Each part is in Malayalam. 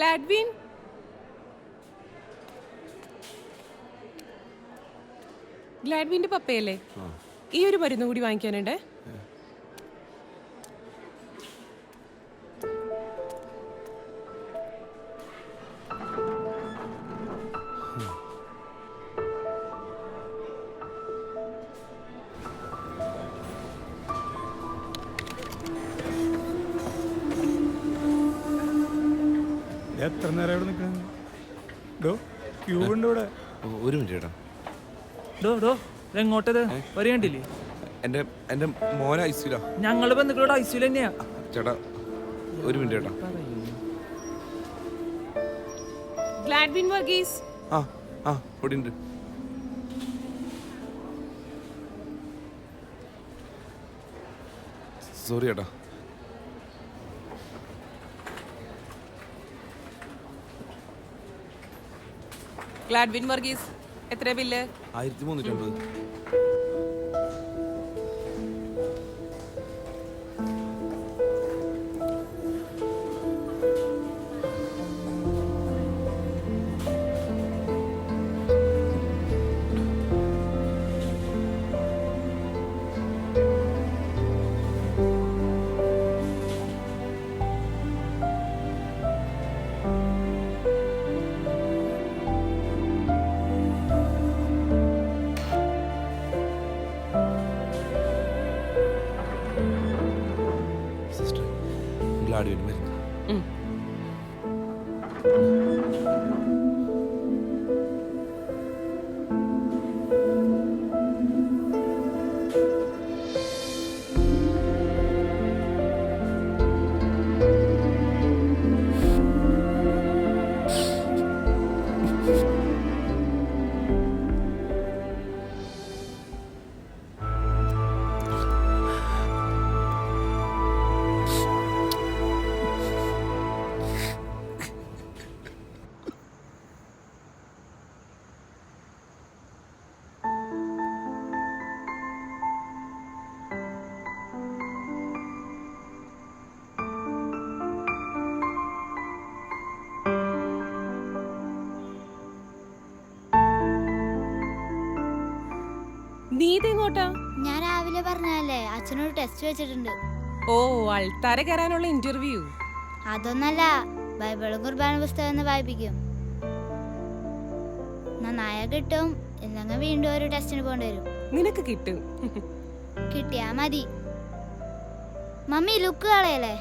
ഗ്ലാഡ്വിൻ, ഗ്ലാഡ്വിന്റെ പപ്പയല്ലേ? ഈ ഒരു മരുന്ന് കൂടി വാങ്ങിക്കാനുണ്ട്. എത്ര നേരം ഇവിടെ നിൽക്കണം? ക്യൂ ഉണ്ട് ഇവിടെ. ഒരു മിനിറ്റ് ചേട്ടാ. എങ്ങോട്ടത് വരികണ്ടില്ലേ? എന്റെ മോനെ ഐസിയിലാ. ഞങ്ങള് ബന്ധുക്കളോട് ഐസിയിൽ തന്നെയാ ചേട്ടാ. ഒരു മിനിറ്റ് ചേട്ടാ. ഗ്ലാഡ്വിൻ വർഗീസ്. ഇവിടെ ഉണ്ട്. സോറി ചേട്ടാ. ഗ്ലാഡ്വിൻ വർഗീസ്, എത്ര ബില്ല്? 1350. ഗ്ലാഡ്വിൻ മരുന്ന്. നീ ഇതെങ്ങോട്ടാ? ഞാൻ രാവിലെ പറഞ്ഞല്ലേ അച്ഛനോട് ടെസ്റ്റ് വെച്ചിട്ടുണ്ട്. ഓ, അൾത്താര കയറാനുള്ള ഇന്റർവ്യൂ. അതൊന്നല്ല, ബൈബിളും കുർബാന പുസ്തകം വായിപ്പിക്കും. നന്നായ കിട്ടും, ഇല്ലെങ്കിൽ വീണ്ടും ഒരു ടെസ്റ്റിന് പോകേണ്ടി വരും. നിനക്ക് കിട്ടും. കിട്ടിയാ മതി. മമ്മി ലുക്ക് കളയല്ലേ?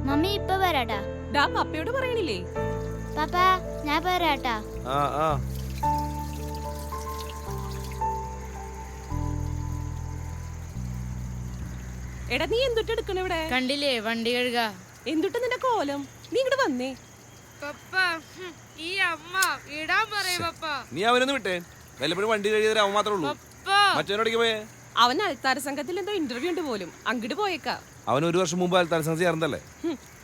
മമ്മി ഇപ്പൊ വരാട്ടാ. ഡാ, പപ്പയോട് പറയണില്ലേ? പാപ്പ ഞാൻ വരാട്ടാ. എടാ, നീ എന്തുട്ട് എടുക്കണ ഇവിടെ? കണ്ടില്ലേ വണ്ടി കഴുക. എന്തുട്ട് നിന്റെ കോലം? നീ ഇങ്ങോട്ട് വന്നേ. പപ്പ ഈ അമ്മ ഇടാൻ പറയേ പപ്പ. നീ അവനൊന്ന് വിട്ടേ. വല്ലപ്പോഴും വണ്ടി കഴിയാതെ അവൻ മാത്രമേ ഉള്ളൂ. മറ്റവനോടേക്ക് പോയേ. അവൻ അൾത്താര സംഘത്തിൽ എന്തോ ഇന്റർവ്യൂ ഉണ്ട് പോലും. അങ്ങോട്ട് പോയേക്കാ. അവൻ 1 വർഷം മുമ്പ് അൾത്താര സംഘം ചേർന്നല്ലേ?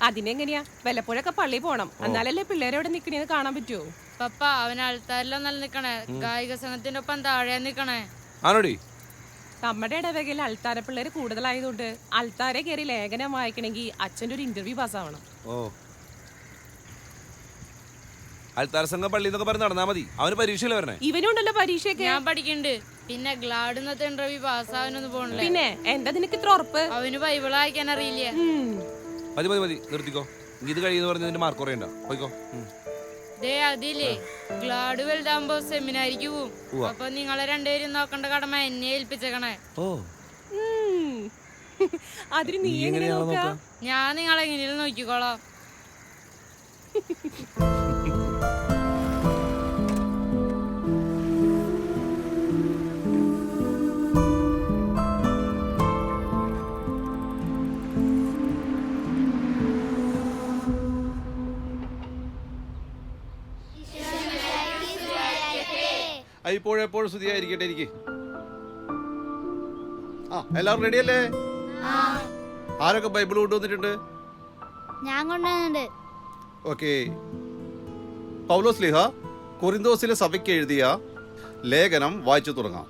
അതിനെങ്ങനെയാ? വല്ലപ്പോഴൊക്കെ പള്ളി പോണം, എന്നാലല്ലേ പിള്ളേരെ അവിടെ നിക്കണേന്ന് കാണാൻ പറ്റുമോ? പപ്പ അവൻ ആൾത്താരിലൊന്നല്ല നിക്കണേ, ഗായിക സംഘത്തിന്റെ ഒപ്പം താഴെ നിക്കണേ. ആണോടി? നമ്മുടെ ഇടവകയിൽ അൾത്താര പിള്ളേര് കൂടുതലായതുകൊണ്ട് അൾത്താരെ കയറി ലേഖനം വായിക്കണമെങ്കിൽ അച്ഛൻ്റെ ഒരു ഇന്റർവ്യൂ പാസ്സാവണം. ഓ, അൾത്താര സംഘം പള്ളി എന്നൊക്കെ പറഞ്ഞ് നടന്നാ മതി. അവന് പരീക്ഷയില്ല വരണേ. ഇവനുണ്ടല്ലോ പരീക്ഷയൊക്കെ. ഞാൻ പഠിക്കണ്ട്. പിന്നെ ഗ്ലാഡിന്നത്തെ ഇന്റർവ്യൂ പാസ്സാവാനൊന്നും പോണില്ല. പിന്നെ എന്താ നിനക്ക് ഇത്ര ഉറപ്പ്? അവന് ബൈബിൾ വായിക്കാൻ അറിയില്ല. മതി മതി മതി, നിർത്തിക്കോ. ഇത് കഴിയുന്ന പറഞ്ഞ നിന്റെ മാർക്ക് കുറയണ്ട. പോയിക്കോ. ദേ അതില്ലേ, ഗ്ലാഡ് വലുതാകുമ്പോ സെമിനാരിക്ക് പോവും. അപ്പൊ നിങ്ങളെ രണ്ടുപേരും നോക്കേണ്ട കടമ എന്നെ ഏൽപ്പിച്ചേക്കണേ. ഓ, അതിന് നീ എങ്ങനെ നോക്കാ? ഞാൻ നിങ്ങളെങ്ങനെയും നോക്കിക്കോളാം. ഇപ്പോഴെപ്പോഴും സ്തുതിയായിരിക്കട്ടെ. എനിക്ക് എല്ലാവരും റെഡിയല്ലേ? ആരൊക്കെ ബൈബിൾ കൊണ്ടുവന്നിട്ടുണ്ട്? ഞാൻ കൊണ്ടുവന്നിട്ടുണ്ട്. ഓക്കെ. പൗലോസ് ലീഹ കൊറിന്തോസിലെ സഭയ്ക്ക് എഴുതിയ ലേഖനം വായിച്ചു തുടങ്ങാം.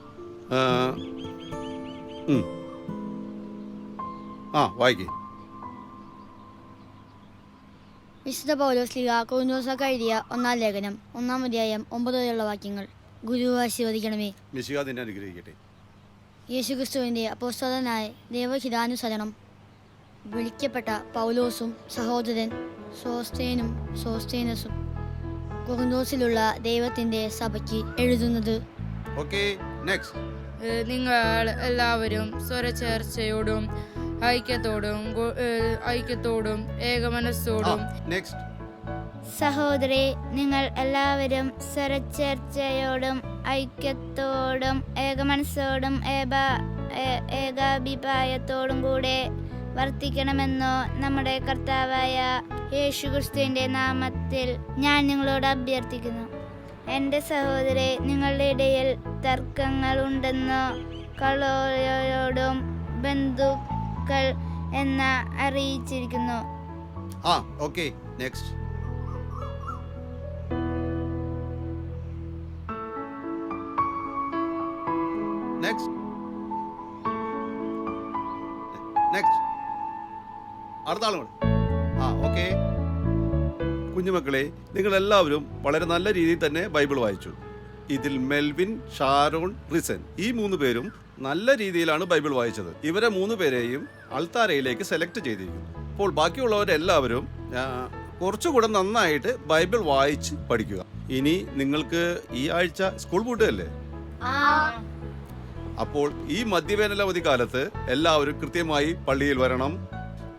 വായിക്കേ. വിശുദ്ധ പൗലോസ് ലീഗ കൊറിന്തോസർക്ക് എഴുതിയ 1-ാം ലേഖനം 1-ാം അധ്യായം 9 വരെയുള്ള വാക്യങ്ങൾ. ഗുരു ആശീർവദിക്കണമേ. മിശിഹാ നിന്നെ അനുഗ്രഹിക്കട്ടെ. യേശുക്രിസ്തുവിന്റെ അപ്പോസ്തലനായ ദൈവഹിതാനുസരണം വിളിക്കപ്പെട്ട പൗലോസും സഹോദരൻ സോസ്തേനസും കൊറിന്തോസിലുള്ള ദൈവത്തിന്റെ സഭയ്ക്ക് എഴുതുന്നത്. Okay, next. നിങ്ങൾ എല്ലാവരും സ്വരചേർച്ചയോടും ഐക്യത്തോടും ഏകമനസ്സോടും. നെക്സ്റ്റ്. സഹോദരി, നിങ്ങൾ എല്ലാവരും സ്വരചേർച്ചയോടും ഐക്യത്തോടും ഏകമനസ്സോടും ഏകാഭിപ്രായത്തോടും കൂടെ വർത്തിക്കണമെന്നോ നമ്മുടെ കർത്താവായ യേശുക്രിസ്തുവിന്റെ നാമത്തിൽ ഞാൻ നിങ്ങളോട് അഭ്യർത്ഥിക്കുന്നു. എൻ്റെ സഹോദരി, നിങ്ങളുടെ ഇടയിൽ തർക്കങ്ങളുണ്ടെന്നോ കളയോടും ബന്ധുക്കൾ എന്ന് അറിയിച്ചിരിക്കുന്നു. Okay, next. നെക്സ്റ്റ്. നെക്സ്റ്റ്. അടുത്ത ആളുകൾ. ഓക്കെ. കുഞ്ഞുമക്കളെ, നിങ്ങൾ എല്ലാവരും വളരെ നല്ല രീതിയിൽ തന്നെ ബൈബിൾ വായിച്ചു. ഇതിൽ മെൽവിൻ, ഷാരോൺ, റിസൻ ഈ 3 പേരും നല്ല രീതിയിലാണ് ബൈബിൾ വായിച്ചത്. ഇവരെ 3 പേരെയും അൾത്താരയിലേക്ക് സെലക്ട് ചെയ്തിരിക്കുന്നു. അപ്പോൾ ബാക്കിയുള്ളവരെല്ലാവരും കുറച്ചുകൂടെ നന്നായിട്ട് ബൈബിൾ വായിച്ച് പഠിക്കുക. ഇനി നിങ്ങൾക്ക് ഈ ആഴ്ച സ്കൂൾ പൂട്ടുകയല്ലേ? അപ്പോൾ ഈ മധ്യവേനലവധി കാലത്ത് എല്ലാവരും കൃത്യമായി പള്ളിയിൽ വരണം.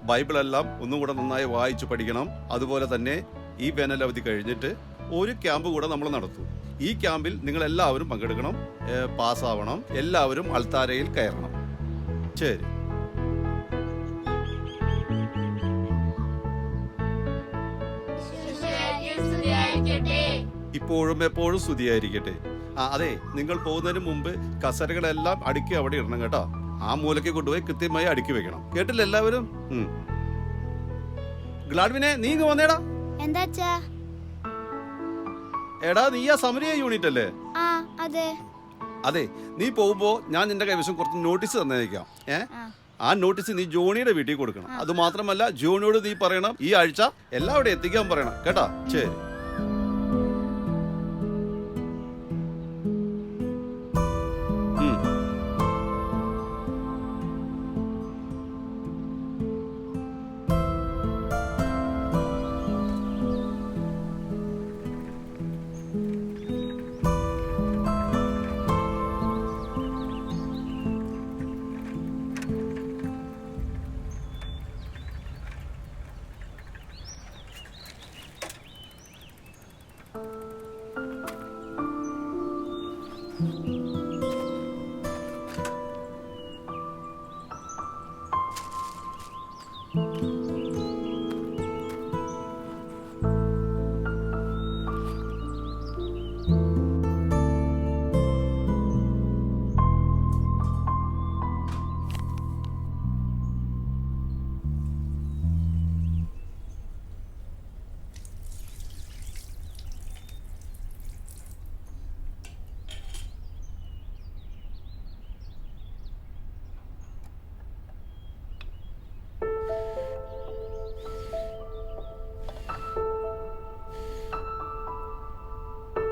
ബൈബിളെല്ലാം ഒന്നും കൂടെ നന്നായി വായിച്ചു പഠിക്കണം. അതുപോലെ തന്നെ ഈ വേനലവധി കഴിഞ്ഞിട്ട് ഒരു ക്യാമ്പ് കൂടെ നമ്മൾ നടത്തും. ഈ ക്യാമ്പിൽ നിങ്ങൾ എല്ലാവരും പങ്കെടുക്കണം, പാസ്സാവണം, എല്ലാവരും അൾത്താരയിൽ കയറണം. ശരി. ഇപ്പോഴും എപ്പോഴും സ്തുതിയായിരിക്കട്ടെ. അതെ, നിങ്ങൾ പോകുന്നതിന് മുമ്പ് കസരകളെല്ലാം അടുക്കി അവിടെ ഇടണം കേട്ടോ. ആ മൂലയ്ക്ക് കൊണ്ടുപോയി കൃത്യമായി അടുക്കി വെക്കണം. കേട്ടില്ല എല്ലാവരും? ഗ്ലാഡ്വിനെ, നീ ഇങ്ങ് വന്നേടാ. എന്താ? എടാ, നീ ആ സമരിയ യൂണിറ്റ് അല്ലേ? അതെ, നീ പോകുമ്പോ ഞാൻ നിന്റെ കൈവശം കുറച്ച് നോട്ടീസ് തന്നേക്കാം. ആ നോട്ടീസ് നീ ജോണിയുടെ വീട്ടിൽ കൊടുക്കണം. അത് മാത്രമല്ല, ജോണിയോട് നീ പറയണം ഈ ആഴ്ച എല്ലാവരും എത്തിക്കാൻ പറയണം കേട്ടാ. ശരി.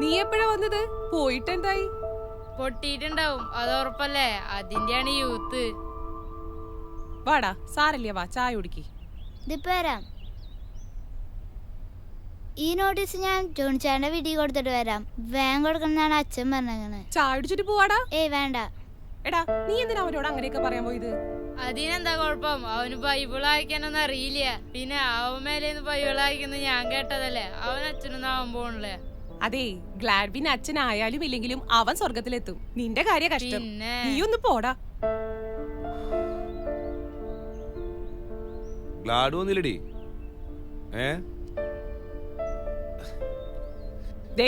നീ എപ്പോഴാ വന്നത്? പോയിട്ടെന്തായി? പൊട്ടിയിട്ടുണ്ടാവും, അത് ഉറപ്പല്ലേ. അതിന്റെയാണ് യൂത്ത്. വാടാ, സാരല്ലേ, വാ ചായ കുടിക്ക്. വരാം. ഈ നോട്ടീസ് ഞാൻ ജോണിച്ചാന്റെ വീട്ടിൽ കൊടുത്തിട്ട് വരാം. വേഗം കൊടുക്കണമെന്നാണ് അച്ഛൻ പറഞ്ഞത്. ചായ കുടിച്ചിട്ട് പോവാടാ. വേണ്ട. എടാ, നീ എന്തിനാ അവനോട് അങ്ങനെയൊക്കെ പറയാൻ പോയത്? അതിനെന്താ കുഴപ്പം? അവന് ബൈബിൾ വായിക്കാനൊന്നും അറിയില്ല. പിന്നെ അവൻ മേലേന്ന് ബൈബിൾ വായിക്കുന്നത് ഞാൻ കേട്ടതല്ലേ. അവൻ അച്ഛനൊന്നും ആവാൻ പോണല്ലേ. അതെ, ഗ്ലാഡ്വിൻ അച്ഛനായാലും ഇല്ലെങ്കിലും അവൻ സ്വർഗത്തിലെത്തും. നിന്റെ കാര്യം കഷ്ടം. നീ ഒന്ന് പോടാ. ഗ്ലാഡ് വന്നില്ലടി.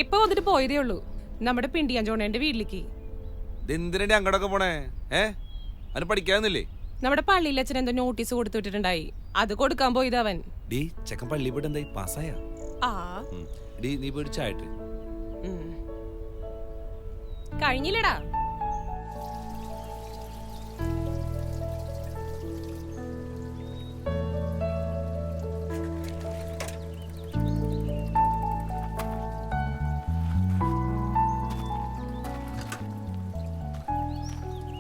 ഇപ്പൊ വന്നിട്ട് പോയതേ ഉള്ളൂ. നമ്മുടെ പിണ്ടിയാൻ ജോണേന്റെ വീട്ടിലേക്ക്. എന്തിനാ അങ്ങോട്ടൊക്കെ പോണേ? അവന് പഠിക്കാന്നില്ലേ? നമ്മുടെ പള്ളിയിൽ അച്ഛൻ എന്തോ നോട്ടീസ് കൊടുത്തു വിട്ടിട്ടുണ്ടായി. അത് കൊടുക്കാൻ പോയത് അവൻ. ചെക്കൻ പള്ളി പോയിട്ട് എന്തായി? പാസ്സായ? ആ ഡി നീ പോയി ചായട്ട്. കഴിഞ്ഞില്ലടാ.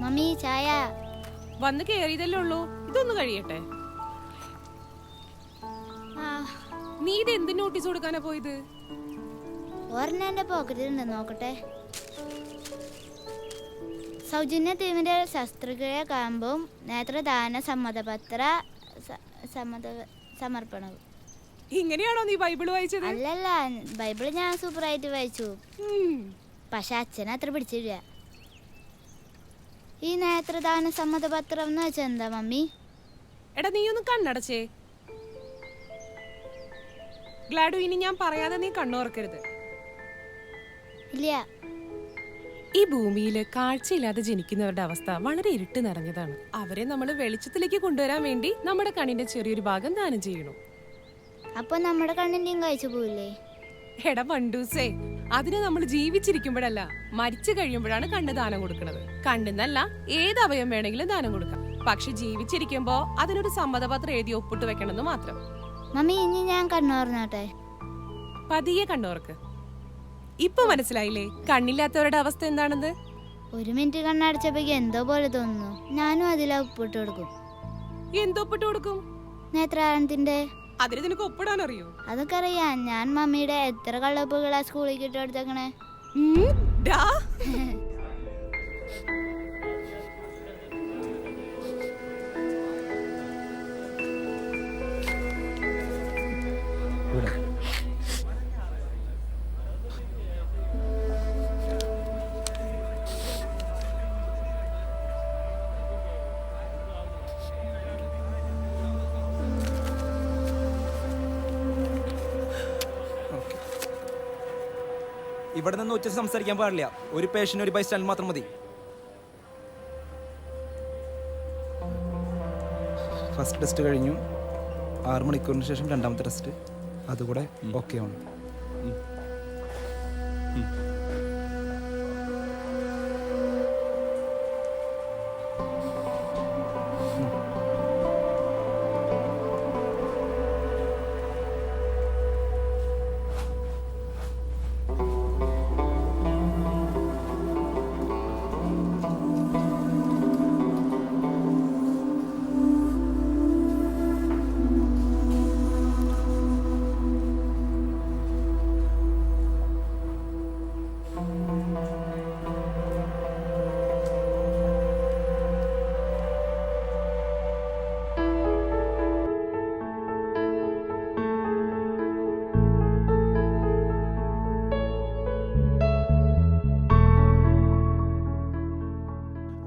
മമ്മി ചായ. വന്ന് കേറിയതല്ലേ ഉള്ളൂ, ഇതൊന്ന് കഴിയട്ടെ. ആ, നീ ഇത് എന്ത് നോട്ടീസ് കൊടുക്കാനാ പോയത്? ഒരെണ്ണം എന്റെ പോക്കറ്റിലുണ്ട്, നോക്കട്ടെ. സൗജന്യ തീവിന്റെ ശസ്ത്രക്രിയ ക്യാമ്പും നേത്രദാന സമർപ്പണവും. ഇങ്ങനെയാണോ നീ ബൈബിള് വായിച്ചത്? അല്ലല്ല, ബൈബിള് ഞാൻ സൂപ്പറായിട്ട് വായിച്ചു. പക്ഷെ അച്ഛനെ അത്ര പിടിച്ചില്ല. ഈ നേത്രദാന സമ്മതപത്രം എന്ന് വെച്ചാൽ എന്താ മമ്മി? എടാ നീ ഒന്ന് കണ്ണടച്ചേ. ഗ്ലാഡു, ഇനി ഞാൻ പറയാതെ നീ കണ്ണോർക്കരുത്. ഇല്ല. ഈ ഭൂമിയിൽ കാഴ്ചയില്ലാതെ ജനിക്കുന്നവരുടെ അവസ്ഥ വളരെ ഇരുട്ട് നിറഞ്ഞതാണ്. അവരെ നമ്മൾ വെളിച്ചത്തിലേക്ക് കൊണ്ടുവരാൻ വേണ്ടി നമ്മുടെ കണ്ണിന്റെ ചെറിയൊരു ഭാഗം ദാനം ചെയ്യണം. അപ്പൊ നമ്മുടെ കണ്ണിന്റെയും കാഴ്ച പോവില്ലേ? എടാ പണ്ടൂസേ, അതിന് നമ്മൾ ജീവിച്ചിരിക്കുമ്പോഴല്ല, മരിച്ചു കഴിയുമ്പോഴാണ് കണ്ണ് ദാനം കൊടുക്കുന്നത്. കണ്ണെന്നല്ല, ഏത് അവയം വേണമെങ്കിലും ദാനം കൊടുക്കാം. പക്ഷെ ജീവിച്ചിരിക്കുമ്പോ അതിനൊരു സമ്മതപത്രം എഴുതി ഒപ്പിട്ട് വെക്കണമെന്ന് മാത്രം. മമ്മി, ഇനി ഞാൻ കണ്ണോർന്നോട്ടെ? പതിയെ കണ്ണോർക്ക്. ഇപ്പൊ മനസ്സിലായില്ലേ കണ്ണില്ലാത്തവരുടെ അവസ്ഥ എന്താണെന്ന്? 1 മിനിറ്റ് കണ്ണടച്ചപ്പോഴേക്ക് എന്തോ പോലെ തോന്നുന്നു. ഞാനും അതിലാ ഒപ്പിട്ട് കൊടുക്കും. എന്തോ ഒപ്പിട്ട് കൊടുക്കും? നേത്രാനത്തിന്റെ. അതിന് നിനക്ക് ഒപ്പിടാൻ അറിയോ? അതൊക്കെ അറിയാം. ഞാൻ മമ്മിയുടെ എത്ര കള്ളപ്പുകളാ സ്കൂളിൽ കിട്ടെടുത്തേക്കണേ. ഇവിടെ നിന്ന് ഉച്ചയ്ക്ക് സംസാരിക്കാൻ പാടില്ല. ഒരു പേഷ്യന്റ് ഒരു ബൈസ്റ്റാൻഡർ മാത്രം മതി. ഫസ്റ്റ് ടെസ്റ്റ് കഴിഞ്ഞു. 6 മണിക്കൂറിന് ശേഷം രണ്ടാമത്തെ ടെസ്റ്റ്. അതുകൂടെ ഓക്കെ ആണ്.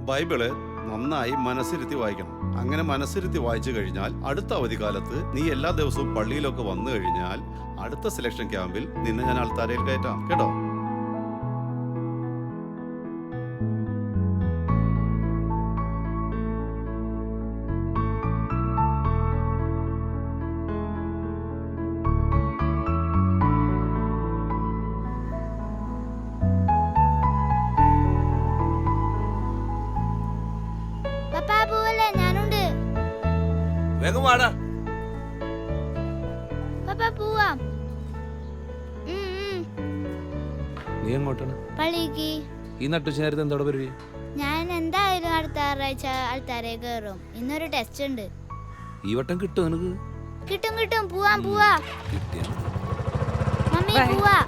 ബൈബിള് നന്നായി മനസ്സിരുത്തി വായിക്കണം. അങ്ങനെ മനസ്സിരുത്തി വായിച്ചു കഴിഞ്ഞാൽ അടുത്ത അവധിക്കാലത്ത് നീ എല്ലാ ദിവസവും പള്ളിയിലൊക്കെ വന്നു കഴിഞ്ഞാൽ അടുത്ത സെലക്ഷൻ ക്യാമ്പിൽ നിന്നെ ഞാൻ അൾത്താരയിൽ കയറ്റാം, കേട്ടോ? ഞാനുണ്ട്. വേഗം വാടാ. പോവാം. നീ എങ്ങോട്ടാണ്? പള്ളിക്ക്. ഈ നട്ടുച്ച നേരത്തെ എന്തോടെ പരിപാടി? ഞാൻ എന്തായാലും അടുത്ത ആറാഴ്ച ആൾത്താരെ കയറും. ഇന്നൊരു ടെസ്റ്റ് ഉണ്ട്. ഈ വട്ടം കിട്ടും നിനക്ക്? കിട്ടും. പോവാ. കിട്ടിയ മമ്മി പോവാ.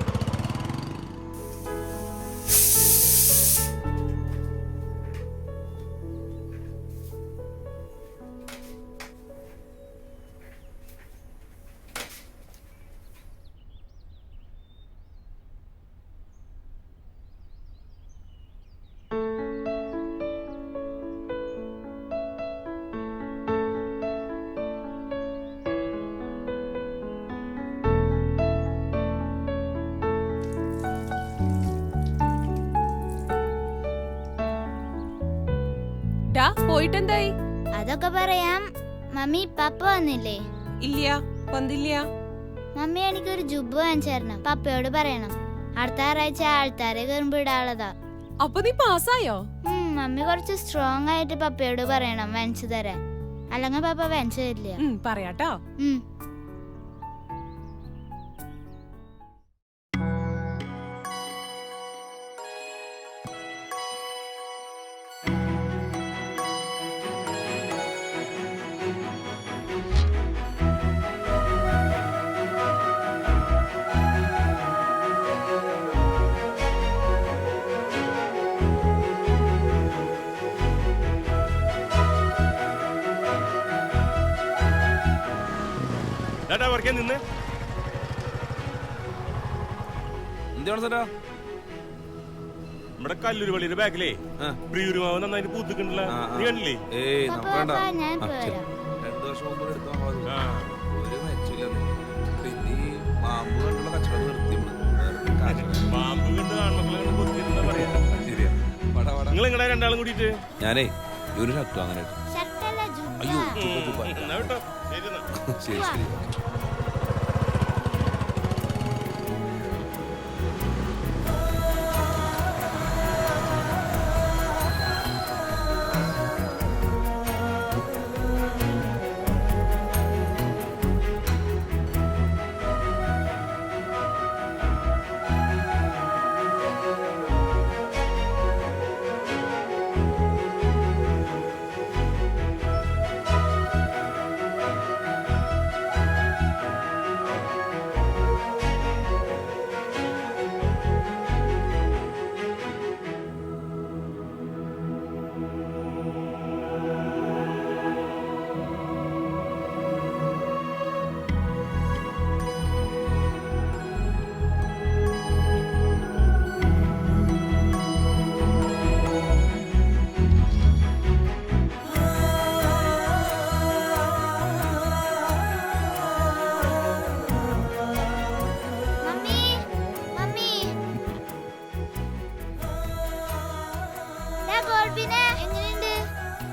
പോയിട്ടെന്തായി? അതൊക്കെ പറയാം. മമ്മി പപ്പ വന്നില്ലേ? ഇല്ല, വന്നില്ല. മമ്മി എനിക്കൊരു ജുബ് വാങ്ങിച്ചു തരണം. പപ്പയോട് പറയണം. അടുത്ത ആറാഴ്ച ആൾക്കാരെ കയറുമ്പോ ഇടാനുള്ളതാ. അപ്പൊ നീ പാസ്സായോ? മമ്മി കുറച്ച് സ്ട്രോങ് ആയിട്ട് പപ്പയോട് പറയണം വാങ്ങിച്ചു തരാൻ. അല്ലെങ്കിൽ പപ്പ വാങ്ങിച്ചു തരില്ല. പറയാട്ടോ. നിന്ന് എന്താണ് സാറാ? നമ്മുടെ കല്ലൂര് പള്ളിയുടെ ബാക്കിലേ പ്രിയൂരുമാവ് നന്നായിട്ട് പൂത്തിക്കണ്ടല്ലോ, നീ കണ്ടില്ലേ? ഏയ് നോക്കണ്ട, ഞാൻ പോരാ. 2 വർഷം മുമ്പ് എടുത്താൽ ഒരു മെച്ചില്ല. പിന്നെ ഈ മാമ്പ് കണ്ടുള്ള കച്ചവടം നിർത്തി പാമ്പ് കണ്ട് ആൺമക്കളെ കൊത്തിരുന്ന പറയാ. ശരിയാ. നിങ്ങൾ നിങ്ങളെ രണ്ടാളും കൂടിയിട്ട് ഞാനേ ഒരു ഷർട്ടും അങ്ങനെ അയ്യോ കേട്ടോ. ശരി ശരി.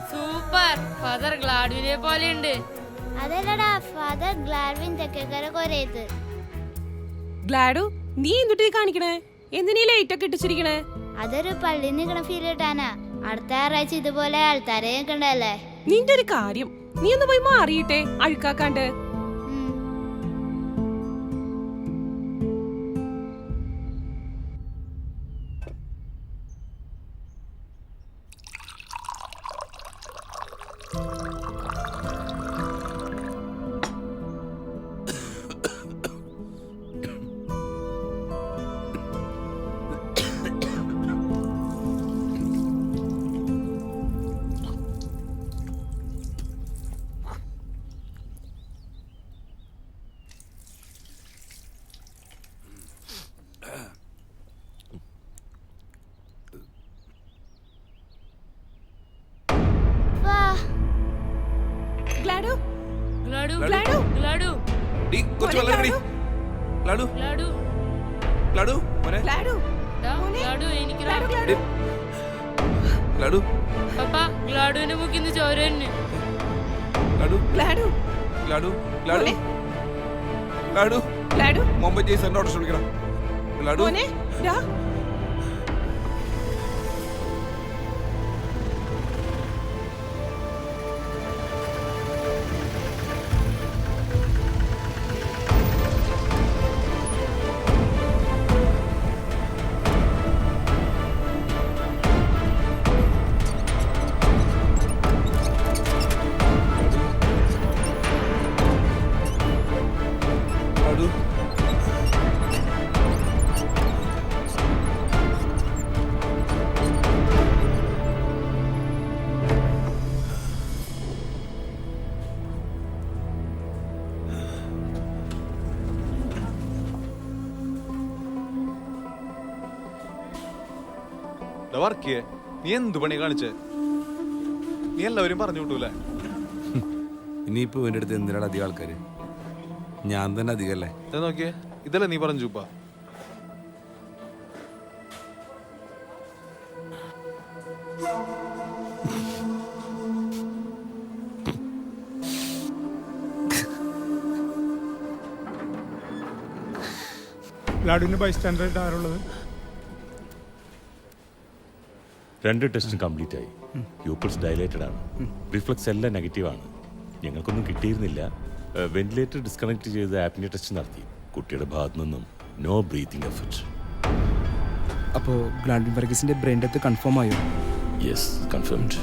സൂപ്പർ. ഫാദർ ഗ്ലാഡ്വിനെ പോലെയുണ്ട്. അതല്ലടാ, ഫാദർ ഗ്ലാഡ്വിൻ തെക്കേക്കര കൊരേത്ത്. ഗ്ലാഡു, നീ എന്തുട്ടി കാണിക്കണേ? എന്തിനീ ലൈറ്റ് ഒക്കെ ഇട്ടിച്ചിരിക്കണേ? അതൊരു പള്ളി നിൽക്കണ ഫീൽ കിട്ടാനാ. അടുത്ത ആറാഴ്ച ഇതുപോലെ ആൾക്കാരെ കണ്ടല്ലേ. നിന്റെ ഒരു കാര്യം, നീ ഒന്ന് പോയി മാറിയിട്ടെ അഴുക്കാക്കാണ്ട്. ഗ്ലാഡു, ഗ്ലാഡു, ഗ്ലാഡു. ഗ്ലാഡു, ഡി കുറച്ച് വെള്ളം കടി. ലാഡു ഗ്ലാഡു, ലാഡു മോനെ. ഗ്ലാഡു, ദാ, ഗ്ലാഡു, എനിക്ക് ഗ്ലാഡു, ഡി. ലാഡു പപ്പ, ഗ്ലാഡുവിന്റെ മുക്കിന്ന് ചോര തന്നെ. ലാഡു ഗ്ലാഡു, ലാഡു ലാഡു മോനെ. ലാഡു ഗ്ലാഡു, മുംബൈ ജയ്സന്റെ ഓർഡർ വിളിക്കണം. ലാഡു മോനെ, ഡാ. ലാഡു വർക്കിയെ നീ എന്തു പണി കാണിച്ചേ? നീ എല്ലാവരും പറഞ്ഞു വിട്ടൂലേ? ഇനിയിപ്പോ എന്റെ അടുത്ത് എന്തിനാണ് അധികം ആൾക്കാര്? ഞാൻ തന്നെ അധികല്ലേ. നോക്കിയേ, ഇതല്ലേ നീ പറഞ്ഞു ചൂപ്പ. ഗ്ലാഡുവിൻ്റെ ബൈസ്റ്റാൻഡറായിട്ട് ആരുള്ളത്? 2 ടെസ്റ്റും കംപ്ലീറ്റ് ആയി. പ്യൂപ്പിൾസ് ഡയലേറ്റഡ് ആണ്. റിഫ്ലക്സ് എല്ലാം നെഗറ്റീവാണ്. ഞങ്ങൾക്കൊന്നും കിട്ടിയിരുന്നില്ല. വെന്റിലേറ്റർ ഡിസ്കണക്ട് ചെയ്ത് ആപ്നിയ ടെസ്റ്റ് നടത്തി. കുട്ടിയുടെ ഭാഗത്തു നിന്നും നോ ബ്രീത്തിങ് എഫക്റ്റ്. അപ്പോൾ ഗ്ലാഡ്വിൻ വർഗീസിൻ്റെ ബ്രെയിൻ ഡെത്ത് കൺഫേം ആയോ? Yes, confirmed.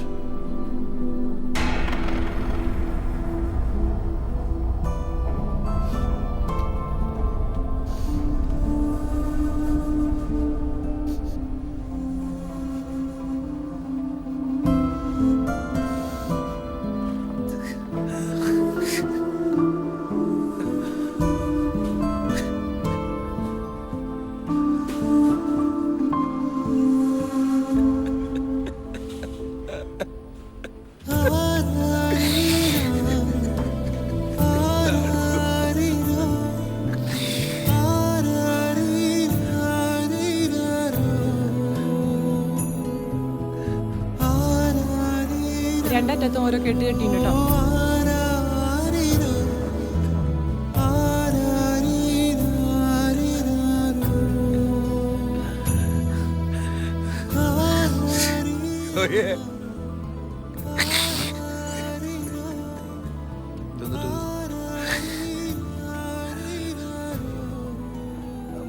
രണ്ടറ്റത്തും ഓരോ കെട്ട് കെട്ടിട്ടോ.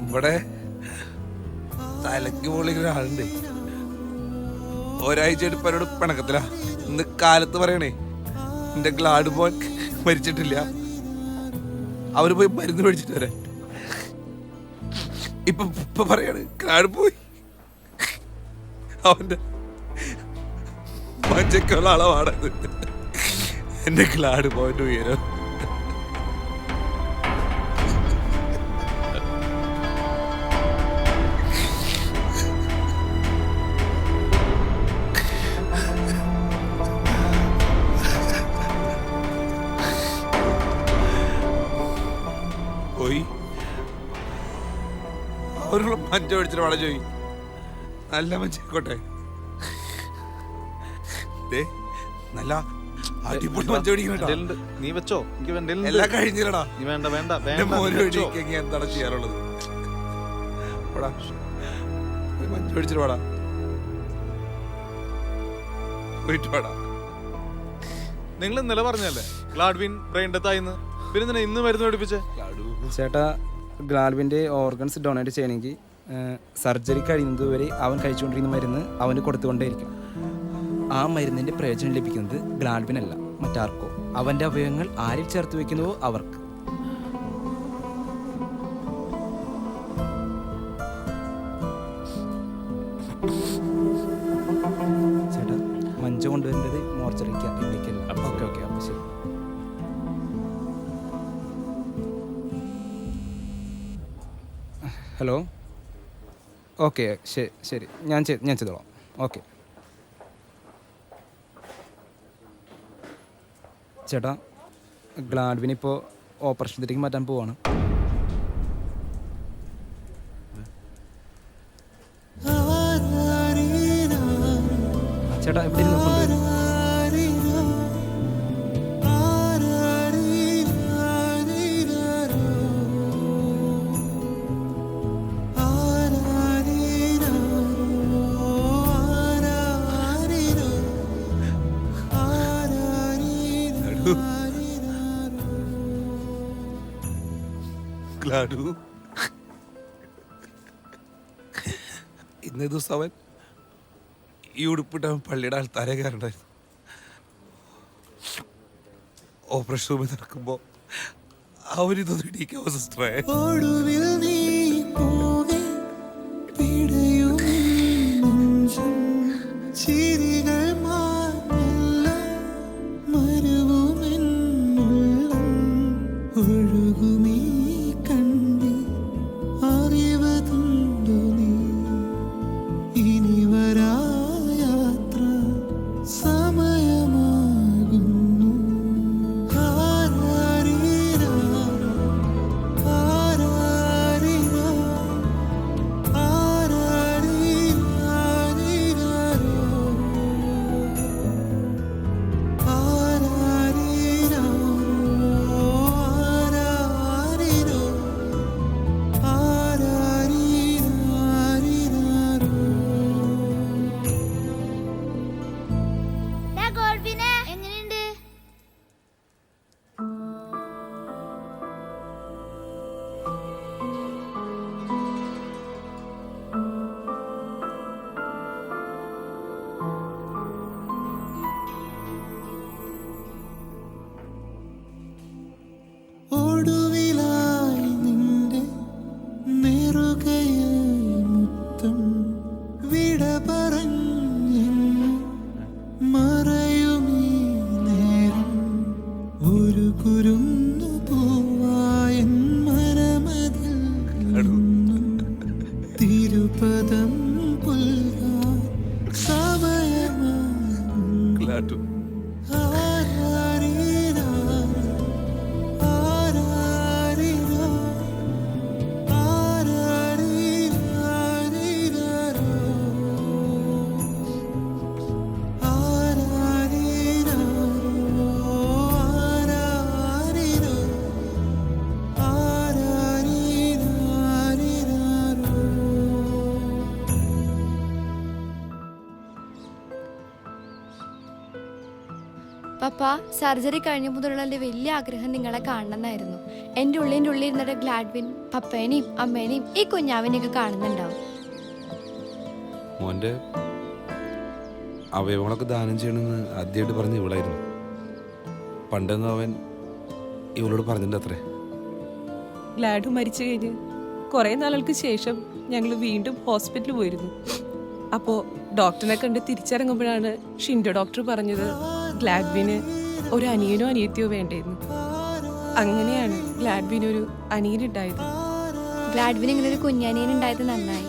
ഇവിടെ തലയ്ക്ക് മുകളിൽ ഒരാളുണ്ട്. ഒരാഴ്ചയായിട്ട് ഇപ്പൊ എന്നോട് പിണക്കത്തില. ഇന്ന് കാലത്ത് പറയണേ എന്റെ ഗ്ലാഡ് പോൻ മരിച്ചിട്ടില്ല, അവര് പോയി മരുന്ന് മേടിച്ചിട്ട് വരാൻ. ഇപ്പൊ പറയാണ് ഗ്ലാഡ് പോയി, അവന്റെ മഞ്ചക്കുള്ള അളവാണത്. എന്റെ ഗ്ലാഡ് പോയിന്റ് ഉയരം. പോയി അവരുള്ള മഞ്ച മേടിച്ചിട്ട് വേണം ചോയി. നല്ല മഞ്ചായിക്കോട്ടെ, നല്ല അടിപൊളി മഞ്ച മേടിക്കണ. നീ വെച്ചോ, എനിക്ക് എല്ലാം കഴിഞ്ഞില്ലടാ. നീ വേണ്ട വേണ്ട എന്താണ് ചെയ്യാറുള്ളത്? മഞ്ച മേടിച്ചിട്ട് വേടാ, പോയിട്ട് വേടാ. നിങ്ങൾ ഇന്നലെ പറഞ്ഞല്ലേ ഗ്ലാഡ്വിൻ ബ്രെയിൻ ഡെത്ത് ആയിന്ന്, പിന്നെ ഇന്ന് മരുന്ന് മേടിപ്പിച്ചേ? ചേട്ടാ, ഗ്ലാഡ്വിൻ്റെ ഓർഗൻസ് ഡൊണേറ്റ് ചെയ്യണമെങ്കിൽ സർജറി കഴിയുന്നതുവരെ അവൻ കഴിച്ചുകൊണ്ടിരിക്കുന്ന മരുന്ന് അവന് കൊടുത്തുകൊണ്ടേയിരിക്കും. ആ മരുന്നിൻ്റെ പ്രയോജനം ലഭിക്കുന്നത് ഗ്ലാഡ്വിനല്ല, മറ്റാർക്കോ. അവൻ്റെ അവയവങ്ങൾ ആരിൽ ചേർത്ത് വയ്ക്കുന്നുവോ അവർക്ക്. ചേട്ടാ, മഞ്ച കൊണ്ടുവരേണ്ടത് മോർച്ചറിക്കാം, ഇവിടേക്കല്ല. ഓക്കെ ഓക്കെ, അപ്പോൾ ശരി. ഹലോ, ഓക്കെ, ശരി, ഞാൻ ചെയ്തോളാം. ഓക്കെ ചേട്ടാ, ഗ്ലാഡ്വിനിപ്പോൾ ഓപ്പറേഷൻ തിയേറ്ററിലേക്ക് മാറ്റാൻ പോവാണ്. ചേട്ടാ, എവിടെ ഇരുന്ന് കൊണ്ടുവരും? ഗ്ലാഡു, ഇന്നേ ദിവസം അവൻ ഈ ഉടുപ്പിട്ട് അവൻ പള്ളിയുടെ ആൾത്താരെ കയറണ്ടായിരുന്നു. ഓപ്പറേഷൻ റൂമിൽ നടക്കുമ്പോ അവരിതൊന്നും ഇടിക്കാവോ സിസ്റ്ററെ? പപ്പ, സർജറി കഴിഞ്ഞ മുതലുള്ള എൻ്റെ വലിയ ആഗ്രഹം നിങ്ങളെ കാണണമെന്നായിരുന്നു. എൻ്റെ ഉള്ളിൽ ഇരുന്നിട്ട് ഗ്ലാഡ്വിൻ പപ്പേനെയും അമ്മേനെയും ഈ കുഞ്ഞാവിനെയൊക്കെ കാണുന്നുണ്ടാവും. മോൻ്റെ അവയവങ്ങളൊക്കെ ദാനം ചെയ്യണമെന്ന് ആദ്യമായിട്ട് പറഞ്ഞ് ഇവളായിരുന്നു. പണ്ടെന്ന് അവൻ ഇവളോട് പറഞ്ഞിട്ടുണ്ട് അത്രേ. ഗ്ലാഡ് മരിച്ചു കഴിഞ്ഞ് കുറെ നാളുകൾക്ക് ശേഷം ഞങ്ങൾ വീണ്ടും ഹോസ്പിറ്റലിൽ പോയിരുന്നു. അപ്പോൾ ഡോക്ടറിനെ കണ്ട് തിരിച്ചിറങ്ങുമ്പോഴാണ് ഷിൻഡോ ഡോക്ടർ പറഞ്ഞത് ഗ്ലാഡ്വിന് ഒരു അനിയനോ അനിയത്തിയോ വേണ്ടായിരുന്നു. അങ്ങനെയാണ് ഗ്ലാഡ്വിന് ഒരു അനിയനുണ്ടായത്. ഗ്ലാഡ്വിൻ ഇങ്ങനെ ഒരു കുഞ്ഞനിയൻ ഉണ്ടായത് നന്നായി.